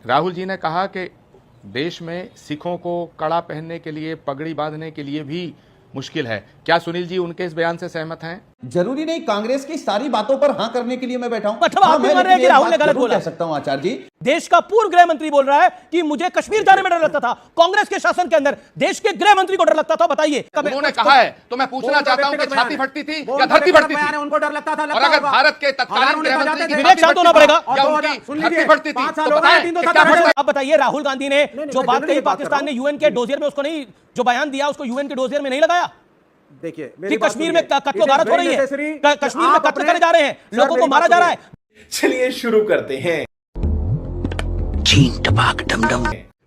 राहुल जी ने कहा कि देश में सिखों को कड़ा पहनने के लिए, पगड़ी बांधने के लिए भी मुश्किल है। क्या सुनील जी उनके इस बयान से सहमत हैं? जरूरी नहीं कांग्रेस की सारी बातों पर हाँ करने के लिए मैं बैठा हूं। मतलब आप भी मान रहे हैं कि राहुल ने गलत बोला? कह सकता हूं आचार्य जी, देश का पूर्व गृह मंत्री बोल रहा है कि मुझे कश्मीर जाने में डर लगता था। कांग्रेस के शासन के अंदर देश के गृह मंत्री को डर लगता था। बताइए, उन्होंने कहा है तो मैं पूछना चाहता हूं कि छाती फटती थी या धरती फटती थी? उनको डर लगता था। और अगर भारत के तत्कालीन गृह मंत्री की विवेक शांत होना पड़ेगा। या उनकी धरती फटती थी तो बताएं कि क्या फटता? आप बताइए, राहुल गांधी ने जो बात कही पाकिस्तान ने यूएन के डोजियर में, उसको नहीं, जो बयान दिया उसको यूएन के डोजियर में नहीं लगाया देखिए कि कश्मीर में कत्लोगारत हो रही है, कश्मीर में कत्ल करे जा रहे हैं, लोगों को मारा जा रहा है। चलिए शुरू करते हैं।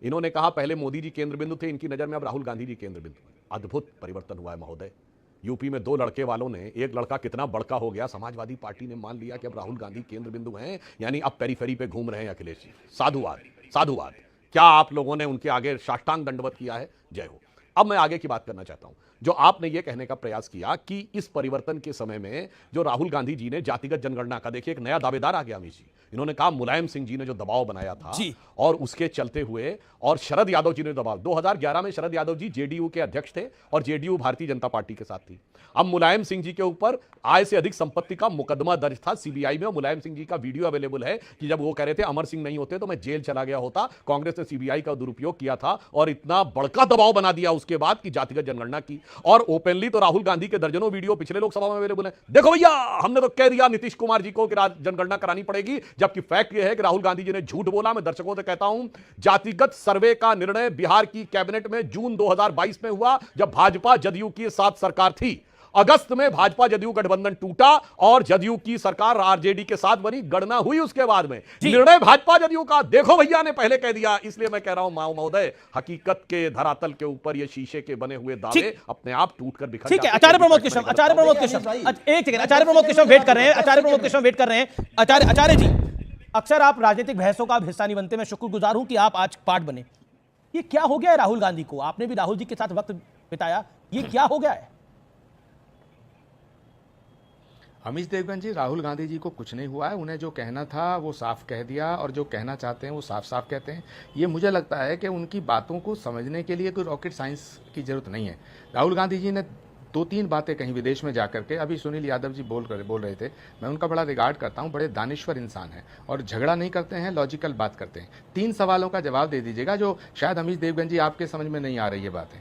इन्होंने कहा पहले मोदी जी केंद्र बिंदु थे, इनकी नजर में अब राहुल गांधी जी केंद्र बिंदु हैं। अद्भुत परिवर्तन हुआ है महोदय। यूपी में 2 लड़के वालों ने, एक लड़का कितना बड़का हो गया, समाजवादी पार्टी ने मान लिया कि अब राहुल गांधी केंद्र बिंदु हैं, यानी अब पेरीफेरी पे घूम रहे हैं अखिलेश जी। साधुवाद, साधुवाद। क्या आप लोगों ने उनके आगे साष्टांग दंडवत किया है? जय हो। अब मैं आगे की बात करना चाहता हूं। जो आपने ये कहने का प्रयास किया कि इस परिवर्तन के समय में जो राहुल गांधी जी ने जातिगत जनगणना का, देखिए एक नया दावेदार आ गया अमित जी। इन्होंने कहा मुलायम सिंह जी ने जो दबाव बनाया था और उसके चलते हुए, और शरद यादव जी ने दबाव, 2011 में शरद यादव जी जेडीयू के अध्यक्ष थे और जेडीयू भारतीय जनता पार्टी के साथ थी। अब मुलायम सिंह जी के ऊपर आय से अधिक संपत्ति का मुकदमा दर्ज था सीबीआई में, और मुलायम सिंह जी का वीडियो अवेलेबल है कि जब वो कह रहे थे अमर सिंह नहीं होते तो मैं जेल चला गया होता। कांग्रेस ने सीबीआई का दुरुपयोग किया था और इतना बड़का दबाव बना दिया उसके बाद की जातिगत जनगणना की। और ओपनली तो राहुल गांधी के दर्जनों वीडियो पिछले लोकसभा में अवेलेबल है। देखो भैया, हमने तो कह दिया नीतीश कुमार जी को कि जनगणना करानी पड़ेगी, जबकि फैक्ट यह है कि राहुल गांधी जी ने झूठ बोला। मैं दर्शकों से कहता हूं, जातिगत सर्वे का निर्णय बिहार की कैबिनेट में जून 2022 में हुआ, जब भाजपा जदयू की साथ सरकार थी। अगस्त में भाजपा जदयू गठबंधन टूटा और जदयू की सरकार आरजेडी के साथ बनी, गणना हुई उसके बाद में। निर्णय भाजपा जदयू का, देखो भैया ने पहले कह दिया। इसलिए मैं कह रहा हूं महोदय, हकीकत के धरातल के ऊपर ये शीशे के बने हुए दावे अपने आप टूटकर बिखर ठीक है। आचार्य प्रमोद कृष्ण, आचार्य प्रमोद कृष्ण, एक सेकंड, आचार्य प्रमोद कृष्ण वेट कर रहे हैं, आचार्य प्रमोद कृष्ण वेट कर रहे हैं। आचार्य जी, अक्सर आप राजनीतिक बहसों का हिस्सा नहीं बनते, मैं शुक्रगुजार हूं कि आप आज पार्ट बने। ये क्या हो गया है राहुल गांधी को? आपने भी राहुल जी के साथ वक्त बिताया, ये क्या हो गया है? अमित देवगन जी, राहुल गांधी जी को कुछ नहीं हुआ है। उन्हें जो कहना था वो साफ कह दिया, और जो कहना चाहते हैं वो साफ साफ कहते हैं। ये मुझे लगता है कि उनकी बातों को समझने के लिए कोई रॉकेट साइंस की जरूरत नहीं है। राहुल गांधी जी ने 2-3 बातें कहीं विदेश में जाकर के। अभी सुनील यादव जी बोल रहे थे, मैं उनका बड़ा रिगार्ड करता हूं, बड़े दानिश्वर इंसान हैं और झगड़ा नहीं करते हैं, लॉजिकल बात करते हैं। 3 सवालों का जवाब दे दीजिएगा जो शायद अमित देवगन जी आपके समझ में नहीं आ रही है बातें।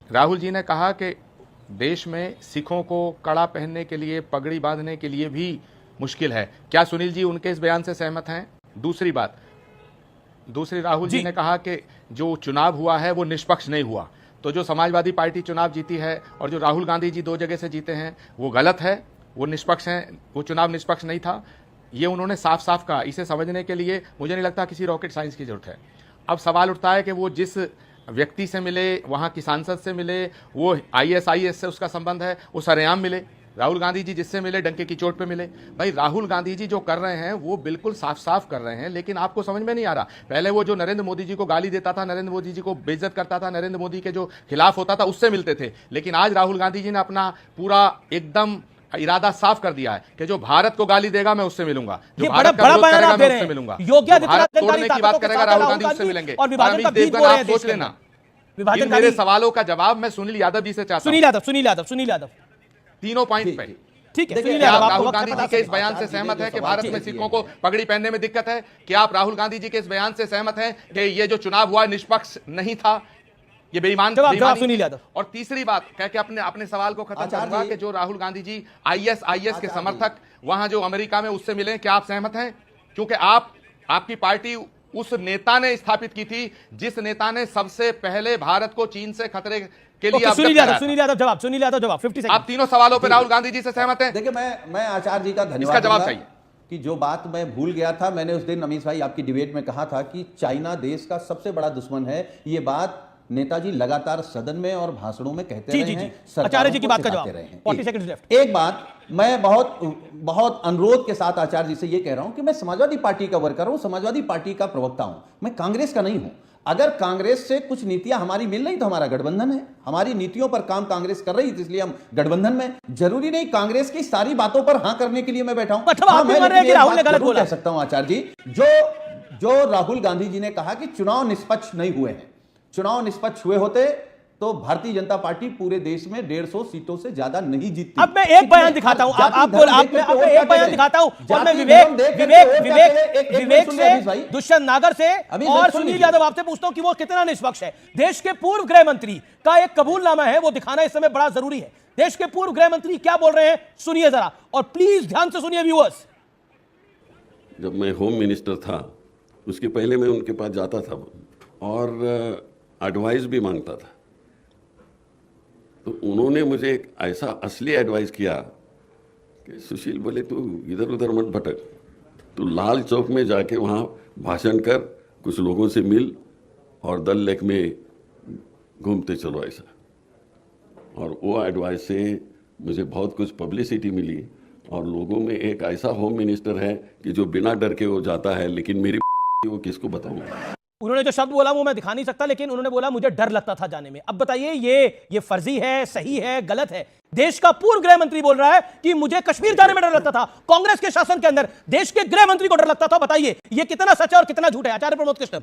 राहुल जी ने कहा कि देश में सिखों को कड़ा पहनने के लिए, पगड़ी बांधने के लिए भी मुश्किल है। क्या सुनील जी उनके इस बयान से सहमत हैं? दूसरी बात, राहुल जी ने कहा कि जो चुनाव हुआ है वो निष्पक्ष नहीं हुआ। तो जो समाजवादी पार्टी चुनाव जीती है और जो राहुल गांधी जी 2 जगह से जीते हैं वो गलत है, वो निष्पक्ष हैं, वो चुनाव निष्पक्ष नहीं था। ये उन्होंने साफ साफ कहा। इसे समझने के लिए मुझे नहीं लगता किसी रॉकेट साइंस की जरूरत है। अब सवाल उठता है कि वो जिस व्यक्ति से मिले, वहाँ की सांसद से मिले, वो ISIS से उसका संबंध है, वो सरेआम मिले। राहुल गांधी जी जिससे मिले डंके की चोट पे मिले। भाई राहुल गांधी जी जो कर रहे हैं वो बिल्कुल साफ साफ कर रहे हैं, लेकिन आपको समझ में नहीं आ रहा। पहले वो जो नरेंद्र मोदी जी को गाली देता था, नरेंद्र मोदी जी को बेइज्जत करता था, नरेंद्र मोदी के जो खिलाफ होता था उससे मिलते थे। लेकिन आज राहुल गांधी जी ने अपना पूरा एकदम इरादा साफ कर दिया है कि जो भारत को गाली देगा मैं उससे मिलूंगा, जो भारत का विरोध करेगा मैं उससे मिलूंगा, भारत तोड़ने की बात करेगा राहुल गांधी उससे मिलेंगे। अमित देवगन आप सोच लेना, मेरे सवालों का जवाब मैं सुनील यादव जी से चाहता हूं। सुनील यादव तीनों पॉइंट पे। ठीक है, क्या आप राहुल गांधी जी के इस बयान से सहमत है कि भारत में सिखों को पगड़ी पहनने में दिक्कत है? क्या आप राहुल गांधी जी के इस बयान से सहमत हैं कि ये जो चुनाव हुआ निष्पक्ष नहीं था, ये बेईमान? सुनील यादव। और तीसरी बात कह के अपने सवाल को खत्म करूंगा कि जो राहुल गांधी जी ISIS के समर्थक वहां जो अमेरिका में उससे मिले, क्या आप सहमत हैं? क्योंकि आपकी पार्टी उस नेता ने स्थापित की थी जिस नेता ने सबसे पहले भारत को चीन से खतरे के लिए सुनील यादव जवाब 50 सेकंड। आप तीनों सवालों पर राहुल गांधी जी से सहमत हैं? देखिए मैं आचार्य जी का धन्यवाद, इसका जवाब चाहिए कि जो बात मैं भूल गया था, मैंने उस दिन अमीश भाई आपकी डिबेट में कहा था कि चाइना देश का सबसे बड़ा दुश्मन है। ये बात नेताजी लगातार सदन में और भाषणों में कहते रहे हैं, आचार्य जी की बात का जवाब। 40 सेकंड्स लेफ्ट। एक बात मैं बहुत अनुरोध के साथ आचार्य जी से ये कह रहा हूं कि मैं समाजवादी पार्टी का वर्कर हूं, समाजवादी पार्टी का प्रवक्ता हूं, मैं कांग्रेस का नहीं हूं। अगर कांग्रेस से कुछ नीतियां हमारी मिल रही तो हमारा गठबंधन है, हमारी नीतियों पर काम कांग्रेस कर रही, इसलिए हम गठबंधन में। जरूरी नहीं कांग्रेस की सारी बातों पर हां करने के लिए मैं बैठा हूं। राहुल ने गलत बोला? कह सकता हूं आचार्य जी, जो राहुल गांधी जी ने कहा कि चुनाव निष्पक्ष नहीं हुए हैं, चुनाव निष्पक्ष हुए होते तो भारतीय जनता पार्टी पूरे देश में 150 सीटों से ज्यादा नहीं जीतती। अब मैं एक बयान दिखाता हूं, आपको एक बयान दिखाता हूं और मैं विवेक से, दुष्यंत नागर से और सुनील यादव आपसे पूछता हूं कि वो कितना निष्पक्ष है। देश के पूर्व गृह मंत्री का एक कबूलनामा है, वो दिखाना इस समय बड़ा जरूरी है। देश के पूर्व गृह मंत्री क्या बोल रहे हैं, सुनिए जरा, और प्लीज ध्यान से सुनिए व्यूअर्स। जब मैं होम मिनिस्टर था उसके पहले मैं उनके पास जाता था और एडवाइस भी मांगता था, तो उन्होंने मुझे एक ऐसा असली एडवाइस किया कि सुशील बोले तू इधर उधर मत भटक, तू लाल चौक में जाके वहाँ भाषण कर, कुछ लोगों से मिल और दल लेक में घूमते चलो ऐसा। और वो एडवाइस से मुझे बहुत कुछ पब्लिसिटी मिली और लोगों में एक ऐसा होम मिनिस्टर है कि जो बिना डर के वो जाता है, लेकिन मेरी वो किसको बताऊंगा। उन्होंने जो शब्द बोला वो मैं दिखा नहीं सकता, लेकिन उन्होंने बोला मुझे डर लगता था जाने में। अब बताइए ये फर्जी है, सही है, गलत है? देश का पूर्व गृह मंत्री बोल रहा है कि मुझे कश्मीर जाने में डर लगता था। कांग्रेस के शासन के अंदर देश के गृह मंत्री को डर लगता था। बताइए ये कितना सच है और कितना झूठ है? आचार्य प्रमोद कृष्णन,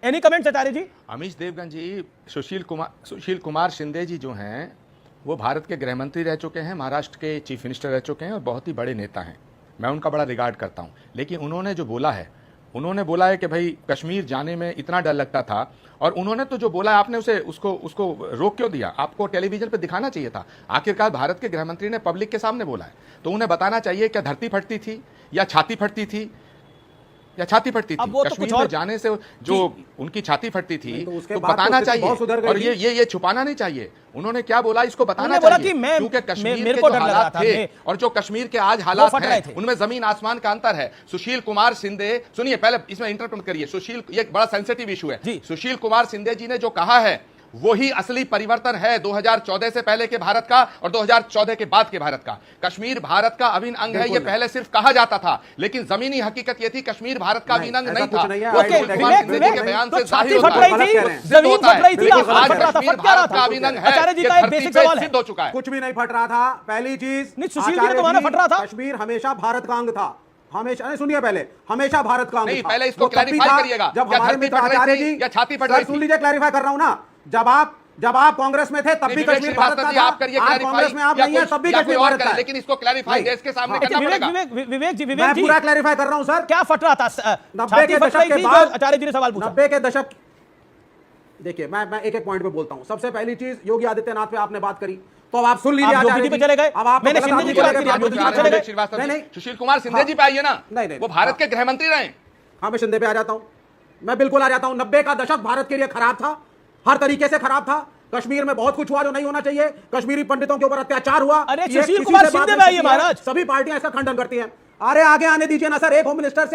एनी कमेंट्स आचार्य जी? अमीश देवगन जी, सुशील कुमार शिंदे जी जो हैं वो भारत के गृह मंत्री रह चुके हैं, महाराष्ट्र के चीफ मिनिस्टर रह चुके हैं और बहुत ही बड़े नेता हैं। मैं उनका बड़ा रिगार्ड करता हूं, लेकिन उन्होंने जो बोला है, उन्होंने बोला है कि भाई कश्मीर जाने में इतना डर लगता था, और उन्होंने तो जो बोला आपने उसको रोक क्यों दिया? आपको टेलीविजन पे दिखाना चाहिए था। आखिरकार भारत के गृह मंत्री ने पब्लिक के सामने बोला है, तो उन्हें बताना चाहिए क्या धरती फटती थी या छाती फटती थी या छाती फटती थी। कश्मीर में जाने से जो उनकी छाती फटती थी तो बताना चाहिए, और ये छुपाना नहीं चाहिए। उन्होंने क्या बोला इसको बताना चाहिए, क्योंकि कश्मीर के जो हालात थे और जो कश्मीर के आज हालात हैं उनमें जमीन आसमान का अंतर है। सुशील कुमार शिंदे, सुनिए पहले इसमें इंटरप्ट करिए, सुशील, ये बड़ा सेंसिटिव इशू है। सुशील कुमार शिंदे जी ने जो कहा है वही असली परिवर्तन है 2014 से पहले के भारत का और 2014 के बाद के भारत का। कश्मीर भारत का अभिन्न अंग है, ये पहले सिर्फ कहा जाता था, लेकिन जमीनी हकीकत ये थी कश्मीर भारत का अभिन्न अंग नहीं था। कुमार शिंदे जी के बयान से जाहिर होता है, आज कश्मीर भारत का अभिन्न अंग है, ये धरती पे सिद्ध हो चुका है। कुछ भी नहीं फट रहा था। पहली चीज, सुशील जी तो फट रहा था, कश्मीर हमेशा भारत का अंग था, हमेशा। सुनिए पहले, हमेशा भारत का अंग नहीं, था। पहले इसको क्लैरिफाई करिएगा, जब क्या हमारे धरती मित्र फट आचार्य रही जी, थी या छाती फट रही थी? सुन लीजिए, क्लैरिफाई कर रहा हूं ना। जब आप कांग्रेस में थे तब भी कश्मीर भारत का था, आज कांग्रेस में आप नहीं है तब भी कश्मीर भारत का है। लेकिन इसको क्लैरिफाई देश के सामने करना पड़ेगा। विवेक जी, मैं पूरा क्लैरिफाई कर रहा हूं सर। क्या फट रहा था? 90 के दशक के बाद आचार्य जी ने सवाल पूछा। 90 के दशक, देखिए मैं एक एक पॉइंट पे बोलता हूं। सबसे पहली चीज, योगी आदित्यनाथ पे आपने बात करी, तो अब आप सुन लीजिए। आचार्य जी चले गए, अब आप मैंने शिंदे जी की बात करी, नहीं, सुशील कुमार शिंदे जी पे आइए ना, नहीं, वो भारत के गृह मंत्री रहे। हाँ, मैं शिंदे पे आ जाता हूं, मैं बिल्कुल आ जाता हूं। 90 का दशक भारत के लिए खराब था, हर तरीके से खराब था। कश्मीर में बहुत कुछ हुआ जो नहीं होना चाहिए, कश्मीरी पंडितों के ऊपर अत्याचार हुआ। अरे सुशील कुमार शिंदे में आइए महाराज, सभी पार्टियां इसका खंडन करती हैं। अरे आगे आने दीजिए ना सर। एक होम मिनिस्टर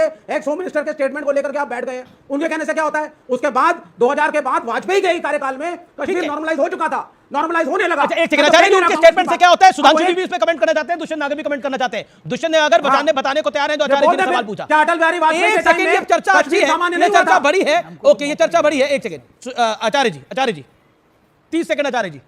के स्टेटमेंट को लेकर के आप बैठ गए। उनके कहने से क्या होता है? उसके बाद 2000 के बाद वाजपेयी के कार्यकाल में कश्मीर नॉर्मलाइज हो चुका था, नॉर्मलाइज होने लगा। अच्छा, एक सेकंड, आचार्य जी उनके स्टेटमेंट से क्या होता है? सुधांशु भी इस पे कमेंट करना चाहते हैं, दुष्यंत नागर भी कमेंट करना चाहते हैं। दुष्यंत ने अगर बताने को तैयार है तो आचार्य जी ने सवाल पूछा। क्या अटल बिहारी वाजपेयी एक सेकंड, ये चर्चा अच्छी है, ये चर्चा बड़ी है। ओके, ये चर्चा बड़ी है। एक सेकंड आचार्य जी 30 सेकंड आचार्य जी।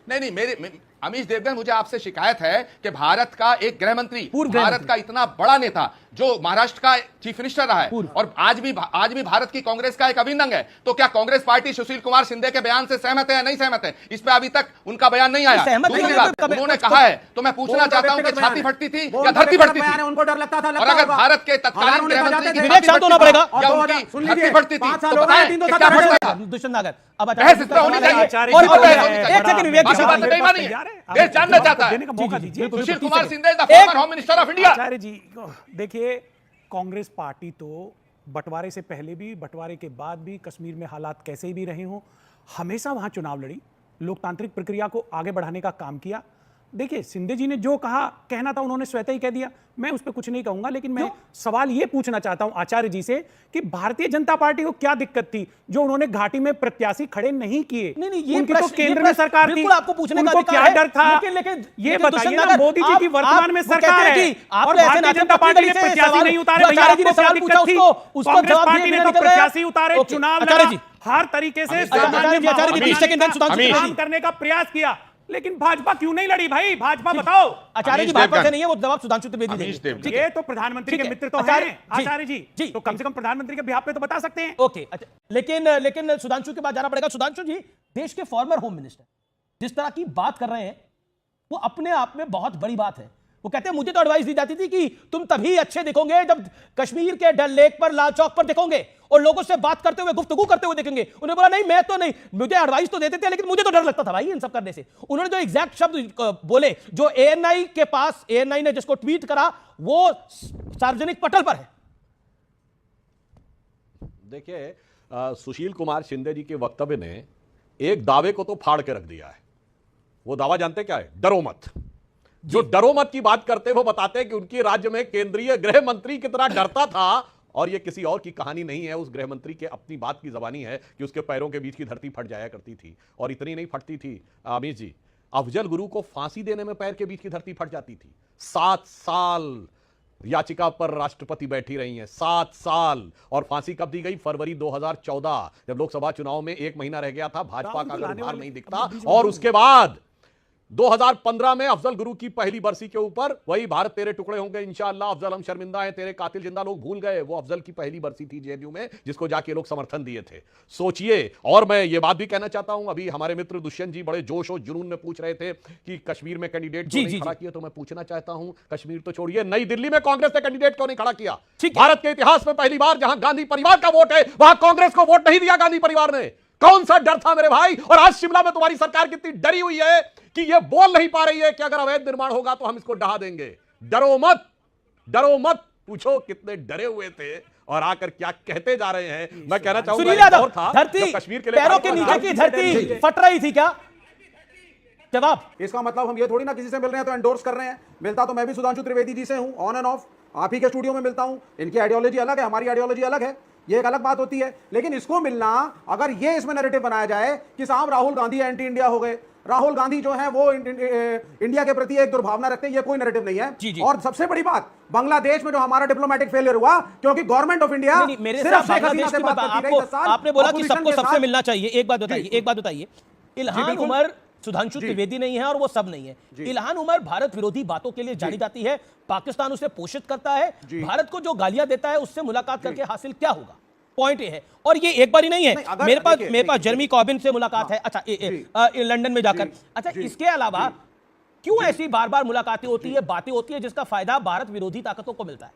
नहीं, मेरे अमीश देवगन, मुझे आपसे शिकायत है कि भारत का एक गृह मंत्री, भारत का इतना बड़ा नेता जो महाराष्ट्र का चीफ मिनिस्टर रहा है और आज भी भारत की कांग्रेस का एक अभिन्न अंग है, तो क्या कांग्रेस पार्टी सुशील कुमार शिंदे के बयान से सहमत है या नहीं सहमत है? इस पे अभी तक उनका बयान नहीं आया। दूसरी बात, उन्होंने कहा है, तो मैं पूछना चाहता हूं कि छाती फटती थी या धरती फटती थी? उनको डर लगता था, और अगर भारत के तत्कालीन गृह मंत्री की विवेक शांत होना पड़ेगा या उनकी धरती फटती थी तो बताएं कि क्या फटता था? दुष्यंत नागर, अब बहस इस तरह होनी चाहिए। एक सेकंड विवेक की सवाल बेईमानी है, देश जानना चाहता है। Sushil Kumar Shinde is the former home minister of India. Acharya ji देखिए, कांग्रेस पार्टी तो बंटवारे से पहले भी, बंटवारे के बाद भी, कश्मीर में हालात कैसे भी रहे हों, हमेशा वहां चुनाव लड़ी, लोकतांत्रिक प्रक्रिया को आगे बढ़ाने का काम किया। देखिए, शिंदे जी ने जो कहना था उन्होंने स्वतः ही कह दिया, मैं उस पर कुछ नहीं कहूंगा। लेकिन मैं सवाल ये पूछना चाहता हूं आचार्य जी से कि भारतीय जनता पार्टी को क्या दिक्कत थी जो उन्होंने घाटी में प्रत्याशी खड़े नहीं किए? नहीं, ये उनकी तो केंद्र में सरकार थी, आपको पूछने का क्या डर था? लेकिन ये बताइए ना, मोदी जी की वर्तमान में सरकार है और भारतीय जनता पार्टी ने प्रत्याशी नहीं उतारे, भैया आपको क्या दिक्कत थी? कांग्रेस पार्टी ने तो प्रत्याशी उतारे, चुनाव लड़ा, हर तरीके से काम करने का प्रयास किया। लेकिन भाजपा क्यों नहीं लड़ी भाई? भाजपा बताओ। आचार्य जी अमीश भाजपा देवगन। से नहीं है, वो जवाब सुधांशु त्रिवेदी अमीश देंगे। देवगन। ये तो प्रधानमंत्री ठीक के है। मित्र तो आचार्य- हैं जी, आचार्य जी, जी, तो कम से कम प्रधानमंत्री के बिहाफ पे तो बता सकते हैं। ओके, अच्छा, लेकिन सुधांशु के बाद जाना पड़ेगा। सुधांशु जी, देश के फॉर्मर होम मिनिस्टर जिस तरह की बात कर रहे हैं वो अपने आप में बहुत बड़ी बात है। वो कहते हैं मुझे तो एडवाइस दी जाती थी कि तुम तभी अच्छे दिखोगे जब कश्मीर के डल लेक पर, लाल चौक पर दिखोगे और लोगों से बात करते हुए, गुफ्तगू करते हुए देखेंगे। उन्होंने बोला नहीं, मैं तो नहीं, मुझे एडवाइस तो देते थे लेकिन मुझे तो डर लगता था भाई इन सब करने से। उन्होंने जो एग्जैक्ट शब्द बोले, जो एएनआई के पास, एएनआई ने जिसको ट्वीट करा, वो सार्वजनिक पटल पर है। देखिए, सुशील कुमार शिंदे जी के वक्तव्य ने एक दावे को तो फाड़ के रख दिया है। वो दावा जानते क्या है? डरो मत। जो डरो मत की बात करते हैं वो बताते हैं कि उनके राज्य में केंद्रीय गृह मंत्री कितना डरता था, और ये किसी और की कहानी नहीं है, उस गृह मंत्री के अपनी बात की जबानी है कि उसके पैरों के बीच की धरती फट जाया करती थी। और इतनी नहीं फटती थी अमीश जी, अफजल गुरु को फांसी देने में पैर के बीच की धरती फट जाती थी। 7 साल याचिका पर राष्ट्रपति बैठी रही हैं, 7 साल। और फांसी कब दी गई? फरवरी 2014, जब लोकसभा चुनाव में 1 महीना रह गया था, भाजपा का अगर भार नहीं दिखता। और उसके बाद 2015 में अफजल गुरु की पहली बरसी के ऊपर वही भारत तेरे टुकड़े होंगे इंशाअल्लाह, अफजल हम शर्मिंदा हैं, तेरे कातिल जिंदा, लोग भूल गए। वो अफजल की पहली बरसी थी जेएनयू में, जिसको जाके लोग समर्थन दिए थे। सोचिए। और मैं ये बात भी कहना चाहता हूं, अभी हमारे मित्र दुष्यंत जी बड़े जोश और जुनून में पूछ रहे थे कि कश्मीर में कैंडिडेट क्यों नहीं खड़ा किया, तो मैं पूछना चाहता हूं, कश्मीर तो छोड़िए, नई दिल्ली में कांग्रेस ने कैंडिडेट क्यों नहीं खड़ा किया? भारत के इतिहास में पहली बार जहां गांधी परिवार का वोट है, वहां कांग्रेस को वोट नहीं दिया गांधी परिवार ने। कौन सा डर था मेरे भाई? और आज शिमला में तुम्हारी सरकार कितनी डरी हुई है कि ये बोल नहीं पा रही है कि अगर अवैध निर्माण होगा तो हम इसको ढहा देंगे। डरो मत, डरो मत। पूछो कितने डरे हुए थे और आकर क्या कहते जा रहे हैं। मैं कहना चाहूंगा, सुनील यादव, धरती कश्मीर के पैरों के नीचे की धरती फट रही थी क्या? जवाब। इसका मतलब हम ये थोड़ी ना किसी से मिल रहे हैं तो एंडोर्स कर रहे हैं। मिलता तो मैं भी सुधांशु त्रिवेदी जी से हूं, ऑन एंड ऑफ। आप ही के स्टूडियो में मिलता हूं। इनकी आइडियोलॉजी अलग है, हमारी आइडियोलॉजी अलग है, ये एक अलग बात होती है। लेकिन इसको मिलना, अगर ये इसमें नैरेटिव बनाया जाए कि साहब राहुल गांधी एंटी इंडिया हो गए, राहुल गांधी जो है वो इंडिया के प्रति एक दुर्भावना रखते हैं, ये कोई नैरेटिव नहीं है। जी। और सबसे बड़ी बात, बांग्लादेश में जो हमारा डिप्लोमेटिक फेलियर हुआ, क्योंकि गवर्नमेंट ऑफ इंडिया मेरे सिर्फ साथ शेख हसीना बांग्लादेश से की बात बात, करती रही 10 साल, आपने बोला कि opposition सबको के सबसे साथ। मिलना चाहिए। एक बात बताइए, इल्हान बिल्कुल। उमर सुधांशु त्रिवेदी नहीं है और वो सब नहीं है। इल्हान उमर भारत विरोधी बातों के लिए जानी जाती है, पाकिस्तान उसे पोषित करता है, भारत को जो गालियां देता है उससे मुलाकात करके हासिल क्या होगा? पॉइंट ये है। और ये एक बार ही नहीं है, मेरे पास जेरेमी कॉर्बिन से मुलाकात है, अच्छा लंदन में जाकर। अच्छा, इसके अलावा क्यों ऐसी बार बार मुलाकातें होती है, बातें होती है जिसका फायदा भारत विरोधी ताकतों को मिलता है?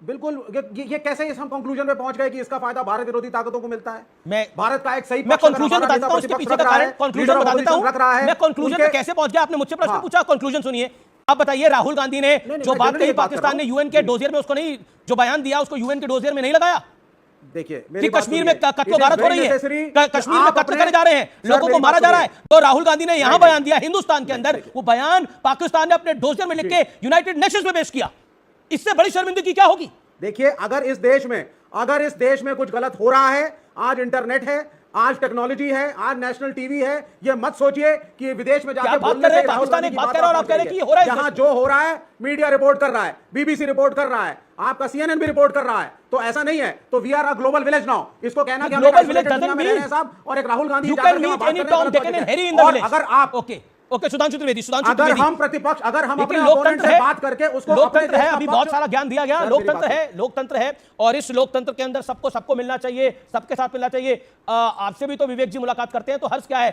बिल्कुल, ये कैसे हम कंक्लूजन पे पहुंच गए कि इसका फायदा भारत विरोधी ताकतों को मिलता है? मैं भारत का एक सही मैं कंक्लूजन बता देता हूं, उसके पीछे का कारण कंक्लूजन बता देता हूं। मैं कंक्लूजन पे कैसे पहुंच गया? आपने मुझसे प्रश्न पूछा, कंक्लूजन सुनिए। आप बताइए, राहुल गांधी ने जो बात कही पाकिस्तान ने यूएन के डोजियर में, उसको नहीं, जो बयान दिया उसको यूएन के डोजियर में नहीं लगाया देखिए कि कश्मीर में कत्लोगारत हो रही है, कश्मीर में कत्ल करे जा रहे हैं, लोगों को मारा जा रहा है। तो राहुल गांधी ने यहां बयान दिया हिंदुस्तान के अंदर, वो बयान पाकिस्तान ने अपने डोजियर में लिख के यूनाइटेड नेशंस में पेश किया। इससे बड़ी शर्मिंदगी क्या होगी? देखिए, अगर इस देश में कुछ गलत हो रहा है, आज इंटरनेट है, आज टेक्नोलॉजी है, आज नेशनल टीवी है, ये मत सोचिए कि विदेश में जाकर बोलने से पाकिस्तान एक बात कर रहा है और आप कह रहे हैं कि ये हो रहा है। यहां जो हो रहा है मीडिया रिपोर्ट कर रहा है, बीबीसी रिपोर्ट कर रहा है, आपका सीएनएन भी रिपोर्ट कर रहा है। तो ऐसा नहीं है, तो we are a global village now. इसको कहना कि हम ग्लोबल विलेज डजंट मीन साहब और एक Rahul Gandhi, you can meet any Tom Dick and Harry in the village. अगर आप ओके सुधांशु त्रिवेदी, अगर हम प्रतिपक्ष, अगर हम अपने लोकतंत्र से बात करके उसको, लोकतंत्र है, अभी बहुत सारा ज्ञान दिया गया, लोकतंत्र है और इस लोकतंत्र के अंदर सबको मिलना चाहिए, सबके साथ मिलना चाहिए। आपसे भी तो विवेक जी मुलाकात करते हैं, तो हर्ष क्या है?